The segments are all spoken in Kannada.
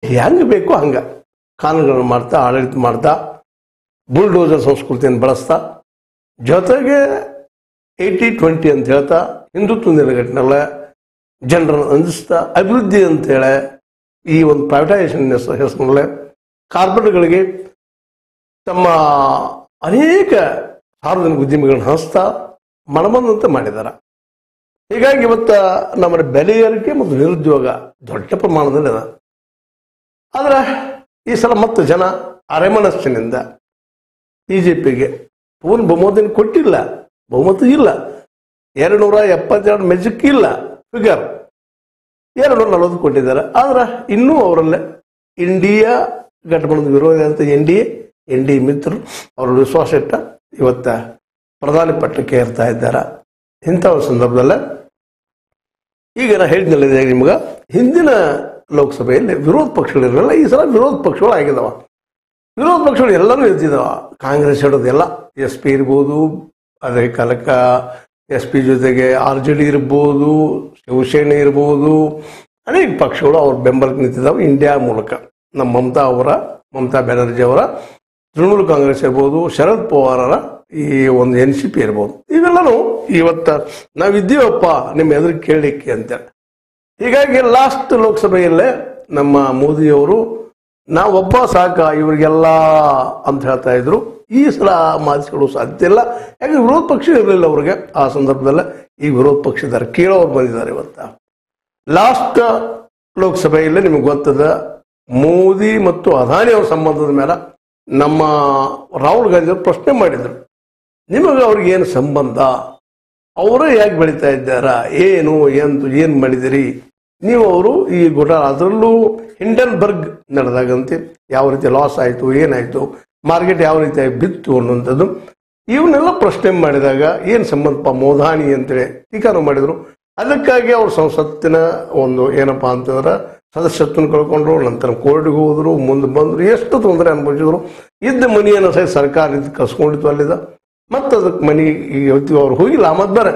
ಹೆಂಗೆ ಬೇಕೋ ಹಂಗೆ ಕಾನೂನುಗಳನ್ನು ಮಾಡ್ತಾ ಆಡಳಿತ ಮಾಡ್ತಾ ಬುಲ್ಡೋಸರ್ ಸಂಸ್ಕೃತಿಯನ್ನು ಬಳಸ್ತಾ ಜೊತೆಗೆ 80-20 ಅಂತ ಹೇಳ್ತಾ ಹಿಂದುತ್ವ ನೆಲೆಗಟ್ಟಿನಲ್ಲ ಜನರನ್ನು ಅಂದಿಸ್ತಾ ಅಭಿವೃದ್ಧಿ ಅಂತೇಳಿ ಈ ಒಂದು ಪ್ರೈವೇಟೈಸೇಷನ್ ಹೆಸರಿನಲ್ಲೇ ಕಾರ್ಪೊರೇಟ್ಗಳಿಗೆ ತಮ್ಮ ಅನೇಕ ಸಾರ್ವಜನಿಕ ಉದ್ಯಮಿಗಳನ್ನ ಹಂಚ್ತಾ ಮನಬಂದಂತೆ ಮಾಡಿದ್ದಾರೆ. ಹೀಗಾಗಿ ಇವತ್ತು ನಮ್ಮ ಬೆಲೆ ಏರಿಕೆ ಮತ್ತು ನಿರುದ್ಯೋಗ ದೊಡ್ಡ ಪ್ರಮಾಣದಲ್ಲಿ ಅದ. ಆದ್ರೆ ಈ ಸಲ ಮತ್ತೆ ಜನ ಅರೆಮನಸ್ಸಿನಿಂದ ಬಿಜೆಪಿಗೆ ಪೂರ್ಣ ಬಹುಮತ ಕೊಟ್ಟಿಲ್ಲ, ಬಹುಮತ ಇಲ್ಲ, 272 ಮೆಜಿಕ್ ಇಲ್ಲ, ಫಿಗರ್ 240 ಕೊಟ್ಟಿದ್ದಾರೆ. ಆದ್ರೆ ಇನ್ನೂ ಅವರಲ್ಲೇ ಇಂಡಿಯಾ ಘಟಬಂಧನ ವಿರೋಧಿ ಅಂತ ಎನ್ ಡಿ ಮಿತ್ರರು ಅವರ ವಿಶ್ವಾಸ ಇಟ್ಟ ಇವತ್ತ ಪ್ರಧಾನಿ ಪಟ್ಟಕ್ಕೆ ಏರ್ತಾ ಇದ್ದಾರೆ. ಇಂಥ ಒಂದು ಸಂದರ್ಭದಲ್ಲೇ ಈಗ ನಾ ಹೇಳಿದ್ನಲ್ಲ ನಿಮ್ಗೆ, ಹಿಂದಿನ ಲೋಕಸಭೆಯಲ್ಲಿ ವಿರೋಧ ಪಕ್ಷಗಳಿರಲಿಲ್ಲ, ಈ ಸಲ ವಿರೋಧ ಪಕ್ಷಗಳು ಆಗಿದಾವ. ವಿರೋಧ ಪಕ್ಷಗಳು ಎಲ್ಲರೂ ಎದ್ದಿದಾವ. ಕಾಂಗ್ರೆಸ್ ಹಿಡಿದೆಲ್ಲ SP ಇರ್ಬೋದು, ಅದೇ ಕಾಲಕ್ಕ SP ಜೊತೆಗೆ RJD ಇರ್ಬೋದು, ಶಿವಸೇನೆ ಇರ್ಬೋದು, ಅನೇಕ ಪಕ್ಷಗಳು ಅವ್ರ ಬೆಂಬಲಕ್ಕೆ ನಿಂತಿದ್ದಾವೆ ಇಂಡಿಯಾ ಮೂಲಕ. ನಮ್ಮ ಮಮತಾ ಬ್ಯಾನರ್ಜಿ ಅವರ ತೃಣಮೂಲ ಕಾಂಗ್ರೆಸ್ ಇರ್ಬೋದು, ಶರದ್ ಪವಾರರ ಈ ಒಂದು NCP ಇರ್ಬೋದು, ಇವೆಲ್ಲನೂ ಇವತ್ತ ನಾವಿದ್ದೀವಪ್ಪ ನಿಮ್ಮ ಎದುರು ಕೇಳಲಿಕ್ಕೆ ಅಂತೇಳಿ. ಹೀಗಾಗಿ ಲಾಸ್ಟ್ ಲೋಕಸಭೆಯಲ್ಲೇ ನಮ್ಮ ಮೋದಿಯವರು ನಾವೊಬ್ಬ ಸಾಕ ಇವರಿಗೆಲ್ಲ ಅಂತ ಹೇಳ್ತಾ ಇದ್ರು. ಈ ಸಲ ಮಾತಿಗಳು ಸಾಧ್ಯ ಇಲ್ಲ, ಯಾಕಂದ್ರೆ ವಿರೋಧ ಪಕ್ಷ ಇರಲಿಲ್ಲ ಅವ್ರಿಗೆ. ಆ ಸಂದರ್ಭದಲ್ಲೇ ಈ ವಿರೋಧ ಪಕ್ಷದಾರ ಕೇಳೋರು ಬಂದಿದ್ದಾರೆ. ಇವತ್ತ ಲಾಸ್ಟ್ ಲೋಕಸಭೆಯಲ್ಲೇ ನಿಮಗೆ ಗೊತ್ತದ, ಮೋದಿ ಮತ್ತು ಅದಾನಿ ಅವರ ಸಂಬಂಧದ ಮೇಲೆ ನಮ್ಮ ರಾಹುಲ್ ಗಾಂಧಿ ಅವರು ಪ್ರಶ್ನೆ ಮಾಡಿದ್ರು, ನಿಮಗೆ ಅವ್ರಿಗೆ ಏನು ಸಂಬಂಧ, ಅವರೇ ಯಾಕೆ ಬೆಳೀತಾ ಇದ್ದಾರ, ಏನು ಮಾಡಿದಿರಿ ನೀವು, ಅವರು ಈ ಘೋಟಾಲ ಅದರಲ್ಲೂ ಹಿಂಡನ್ಬರ್ಗ್ ನಡೆದಾಗಂತೆ ಯಾವ ರೀತಿ ಲಾಸ್ ಆಯಿತು, ಏನಾಯಿತು, ಮಾರ್ಕೆಟ್ ಯಾವ ರೀತಿಯಾಗಿ ಬಿತ್ತು ಅನ್ನುವಂಥದ್ದು ಇವನ್ನೆಲ್ಲ ಪ್ರಶ್ನೆ ಮಾಡಿದಾಗ ಏನು ಸಂಬಂಧಪ್ಪ ಮೋದಾನಿ ಅಂತೇಳಿ ಟೀಕಾನು ಮಾಡಿದ್ರು. ಅದಕ್ಕಾಗಿ ಅವ್ರು ಸಂಸತ್ತಿನ ಒಂದು ಏನಪ್ಪಾ ಅಂತಂದ್ರೆ ಸದಸ್ಯತ್ವವನ್ನು ಕಳ್ಕೊಂಡ್ರು, ನಂತರ ಕೋರ್ಟ್ಗೆ ಹೋದ್ರು, ಮುಂದೆ ಬಂದರು, ಎಷ್ಟು ತೊಂದರೆ ಅನುಭವಿಸಿದ್ರು. ಇದ್ದ ಮನಿಯನ್ನು ಸಹ ಸರ್ಕಾರ ಕಸ್ಕೊಂಡಿತ್ತು ಅಲ್ಲಿದ್ದ, ಮತ್ತು ಅದಕ್ಕೆ ಮನಿ ಈಗ ಅವ್ರು ಹೋಗಿಲ್ಲ ಮತ್ತೆ ಬೇರೆ.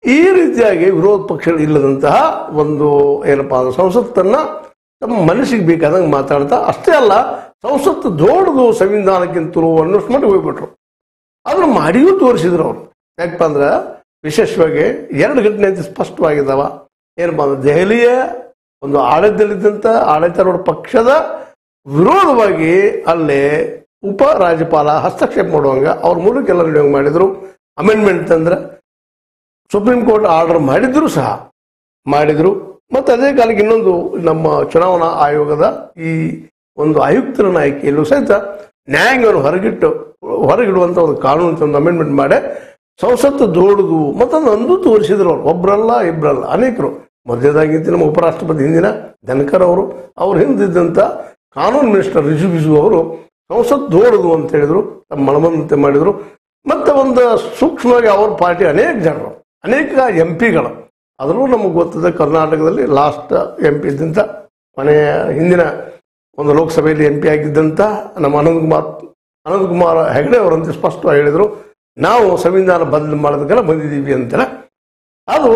ಈ ರೀತಿಯಾಗಿ ವಿರೋಧ ಪಕ್ಷಗಳು ಇಲ್ಲದಂತಹ ಒಂದು ಏನಪ್ಪಾ ಅಂದ್ರೆ ಸಂಸತ್ತನ್ನ ತಮ್ಮ ಮನಸ್ಸಿಗೆ ಬೇಕಾದಂಗೆ ಮಾತಾಡ್ತಾ, ಅಷ್ಟೇ ಅಲ್ಲ ಸಂಸತ್ತು ದೊಡ್ಡದು ಸಂವಿಧಾನಕ್ಕಿಂತಲೂ ಅನ್ನೋಷ್ಟು ಮಟ್ಟಿಗೆ ಹೋಗ್ಬಿಟ್ರು. ಅದನ್ನು ಮಾಡಿಯೂ ತೋರಿಸಿದ್ರು ಅವರು. ಯಾಕಪ್ಪ ಅಂದ್ರೆ ವಿಶೇಷವಾಗಿ 2 ಘಟನೆ ಅಂತ ಸ್ಪಷ್ಟವಾಗಿದ್ದಾವ. ಏನಪ್ಪಾ ಅಂದ್ರೆ ದೆಹಲಿಯ ಒಂದು ಆಡಳಿತದಲ್ಲಿದ್ದಂಥ ಆಡಳಿತಾರೂಢ ಪಕ್ಷದ ವಿರೋಧವಾಗಿ ಅಲ್ಲೇ ಉಪ ರಾಜ್ಯಪಾಲ ಹಸ್ತಕ್ಷೇಪ ಮಾಡುವಂಗ ಅವ್ರ ಮೂಲಕ ಎಲ್ಲ ನಡೆಯುವಂಗೆ ಮಾಡಿದ್ರು. ಅಮೆಂಡ್ಮೆಂಟ್ ಅಂದ್ರೆ ಸುಪ್ರೀಂ ಕೋರ್ಟ್ ಆರ್ಡರ್ ಮಾಡಿದ್ರು. ಮತ್ತು ಅದೇ ಕಾಲಕ್ಕೆ ಇನ್ನೊಂದು ನಮ್ಮ ಚುನಾವಣಾ ಆಯೋಗದ ಈ ಒಂದು ಆಯುಕ್ತರ ಆಯ್ಕೆಯಲ್ಲೂ ಸಹಿತ ನ್ಯಾಯಾಂಗವನ್ನು ಹೊರಗಿಡುವಂತ ಒಂದು ಕಾನೂನು ಒಂದು ಅಮೆಂಡ್ಮೆಂಟ್ ಮಾಡಿ ಸಂಸತ್ತು ದೊಡ್ಡದು ಮತ್ತೊಂದು ಅಂದು ತೋರಿಸಿದ್ರು. ಅವ್ರು ಒಬ್ಬರಲ್ಲ ಇಬ್ಬರಲ್ಲ ಅನೇಕರು. ಮೊದಲೇದಾಗಿದ್ದು ನಮ್ಮ ಉಪರಾಷ್ಟ್ರಪತಿ ಹಿಂದಿನ ಧನ್ಕರ್ ಅವ್ರು ಹಿಂದಿದ್ದಂಥ ಕಾನೂನು ಮಿನಿಸ್ಟರ್ ರಿಜಿಜು ಅವರು ಸಂಸತ್ ದೊಡ್ಡದು ಅಂತ ಹೇಳಿದ್ರು, ತಮ್ಮ ಮನಬಂದಂತೆ ಮಾಡಿದ್ರು. ಮತ್ತೆ ಒಂದು ಸೂಕ್ಷ್ಮವಾಗಿ ಅವ್ರ ಪಾರ್ಟಿ ಅನೇಕ MP ಗಳು, ಅದರಲ್ಲೂ ನಮಗೆ ಗೊತ್ತದೆ ಕರ್ನಾಟಕದಲ್ಲಿ ಲಾಸ್ಟ್ MP ಇದ್ದಂಥ ಮನೆಯ ಹಿಂದಿನ ಒಂದು ಲೋಕಸಭೆಯಲ್ಲಿ MP ಆಗಿದ್ದಂಥ ನಮ್ಮ ಅನಂತ್ ಕುಮಾರ್ ಹೆಗಡೆ ಅವರಂತೆ ಸ್ಪಷ್ಟವಾಗಿ ಹೇಳಿದರು, ನಾವು ಸಂವಿಧಾನ ಬದಲು ಮಾಡೋದಕ್ಕೆಲ್ಲ ಬಂದಿದ್ದೀವಿ ಅಂತೇಳಿ. ಅದು